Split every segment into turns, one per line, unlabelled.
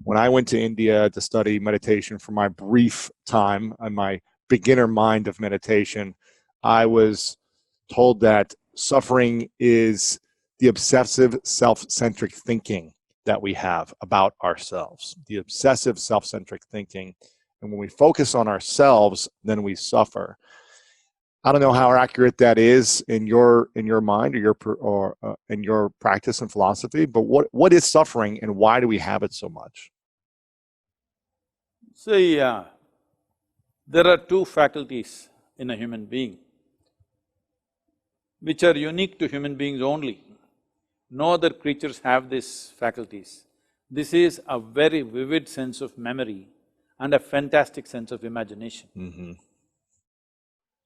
When I went to India to study meditation for my brief time and my beginner mind of meditation, I was told that suffering is the obsessive self-centric thinking that we have about ourselves, the obsessive self-centric thinking. And when we focus on ourselves, then we suffer. I don't know how accurate that is in your mind or in your practice and philosophy, but what is suffering and why do we have it so much?
See, there are two faculties in a human being which are unique to human beings only. No other creatures have these faculties. This is a very vivid sense of memory and a fantastic sense of imagination.
Mm-hmm.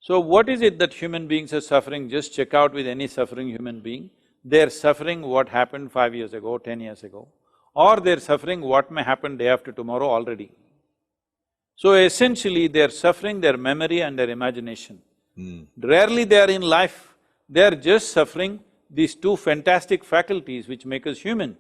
So what is it that human beings are suffering? Just check out with any suffering human being. They're suffering what happened 5 years ago, 10 years ago, or they're suffering what may happen day after tomorrow already. So essentially, they're suffering their memory and their imagination. Rarely they are in life, they're just suffering these two fantastic faculties which make us human.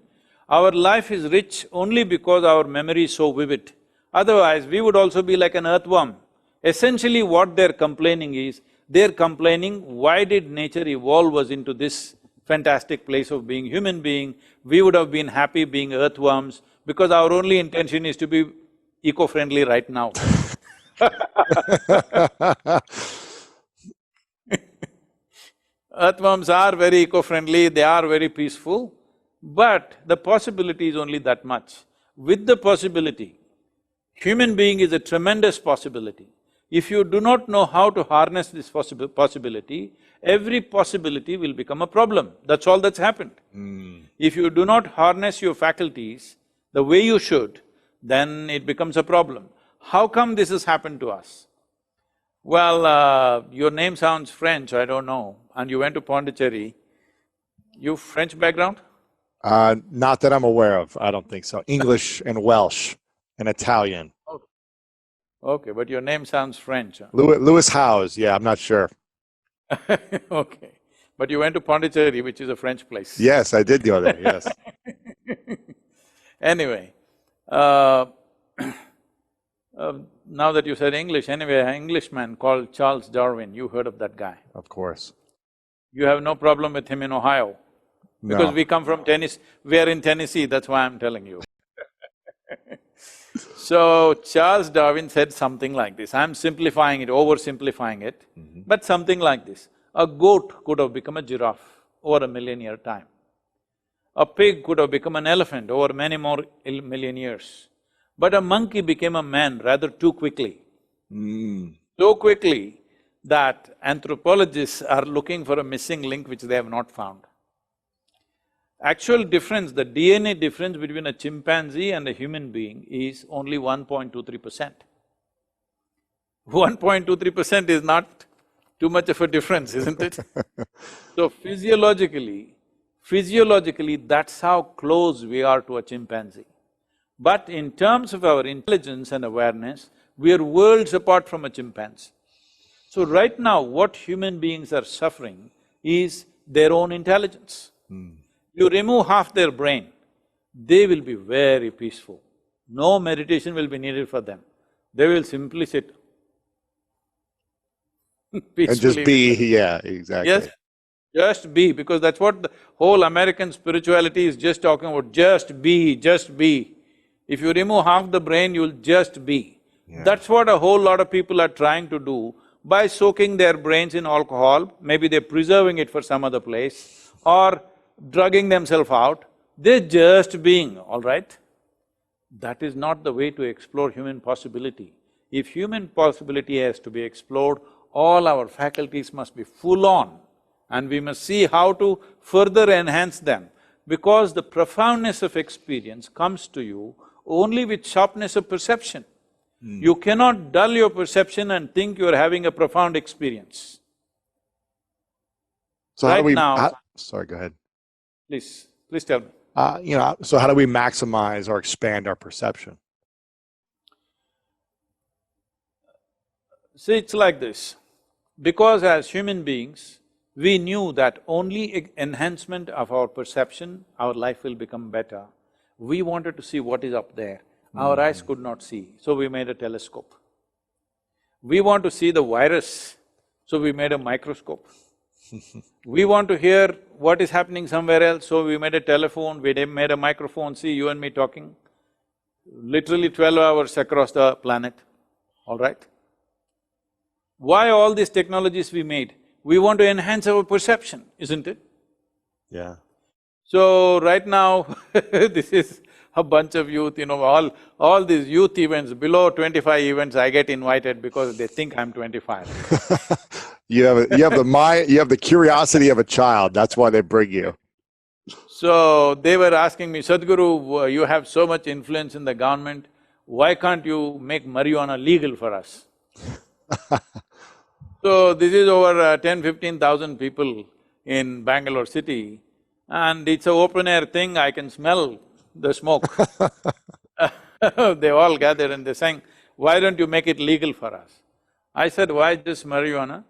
Our life is rich only because our memory is so vivid. Otherwise, we would also be like an earthworm. Essentially what they're complaining is, they're complaining, why did nature evolve us into this fantastic place of being human being? We would have been happy being earthworms because our only intention is to be eco-friendly right now. Earthworms are very eco-friendly, they are very peaceful, but the possibility is only that much. With the possibility, human being is a tremendous possibility. If you do not know how to harness this possibility, every possibility will become a problem. That's all that's happened. If you do not harness your faculties the way you should, then it becomes a problem. How come this has happened to us? Well, your name sounds French, I don't know, and you went to Pondicherry. You French background?
Not that I'm aware of, I don't think so. English and Welsh and Italian.
Okay, but your name sounds French.
Lewis Howes, yeah, I'm not sure.
Okay, but you went to Pondicherry, which is a French place.
Yes, I did go there, yes.
Anyway, now that you said English, anyway, an Englishman called Charles Darwin, you heard of that guy?
Of course.
You have no problem with him in Ohio? Because
No.
we come from Tennessee, we are in Tennessee, that's why I'm telling you. So, Charles Darwin said something like this, I'm simplifying it, oversimplifying it, but something like this. A goat could have become a giraffe over a million-year time. A pig could have become an elephant over many more million years. But a monkey became a man rather too quickly. So quickly that anthropologists are looking for a missing link which they have not found. Actual difference, the DNA difference between a chimpanzee and a human being is only 1.23%. 1.23% is not too much of a difference, isn't it? So physiologically, that's how close we are to a chimpanzee. But in terms of our intelligence and awareness, we are worlds apart from a chimpanzee. So right now, what human beings are suffering is their own intelligence. You remove half their brain, they will be very peaceful. No meditation will be needed for them. They will simply sit peacefully.
And just be, yeah, exactly.
Yes, just be, because that's what the whole American spirituality is just talking about, just be, just be. If you remove half the brain, you'll just be.
Yeah.
That's what a whole lot of people are trying to do by soaking their brains in alcohol, maybe they're preserving it for some other place, or drugging themselves out, they're just being, all right? That is not the way to explore human possibility. If human possibility has to be explored, all our faculties must be full on, and we must see how to further enhance them, because the profoundness of experience comes to you only with sharpness of perception. You cannot dull your perception and think you're having a profound experience.
So
right
how do we…
now…
sorry, go ahead.
Please tell me.
So how do we maximize or expand our perception?
See, it's like this. Because as human beings, we knew that only enhancement of our perception, our life will become better. We wanted to see what is up there. Our eyes could not see, so we made a telescope. We want to see the virus, so we made a microscope. We want to hear what is happening somewhere else, so we made a telephone, made a microphone, see you and me talking, literally 12 hours across the planet, all right? Why all these technologies we made? We want to enhance our perception, isn't it?
Yeah.
So, right now this is a bunch of youth, all these youth events, below 25 events, I get invited because they think I'm 25.
You have the curiosity of a child, that's why they bring you.
So, they were asking me, Sadhguru, you have so much influence in the government, why can't you make marijuana legal for us? So, this is over 10,000–15,000 people in Bangalore city, and it's an open-air thing, I can smell the smoke. They all gathered and they're saying, why don't you make it legal for us? I said, why just marijuana?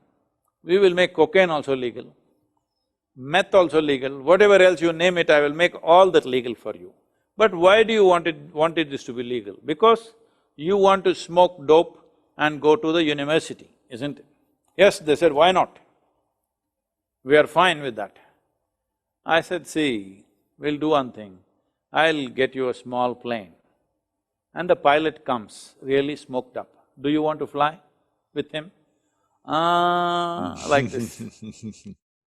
We will make cocaine also legal, meth also legal, whatever else you name it, I will make all that legal for you. But why do you wanted this to be legal? Because you want to smoke dope and go to the university, isn't it? Yes, they said, why not? We are fine with that. I said, see, we'll do one thing, I'll get you a small plane and the pilot comes really smoked up. Do you want to fly with him? Like this.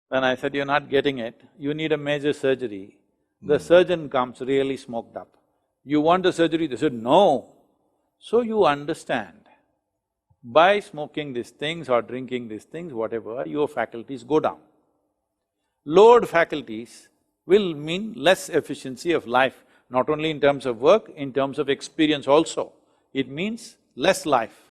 Then I said, you're not getting it, you need a major surgery. The surgeon comes really smoked up. You want the surgery? They said, no. So you understand, by smoking these things or drinking these things, whatever, your faculties go down. Lowered faculties will mean less efficiency of life, not only in terms of work, in terms of experience also. It means less life.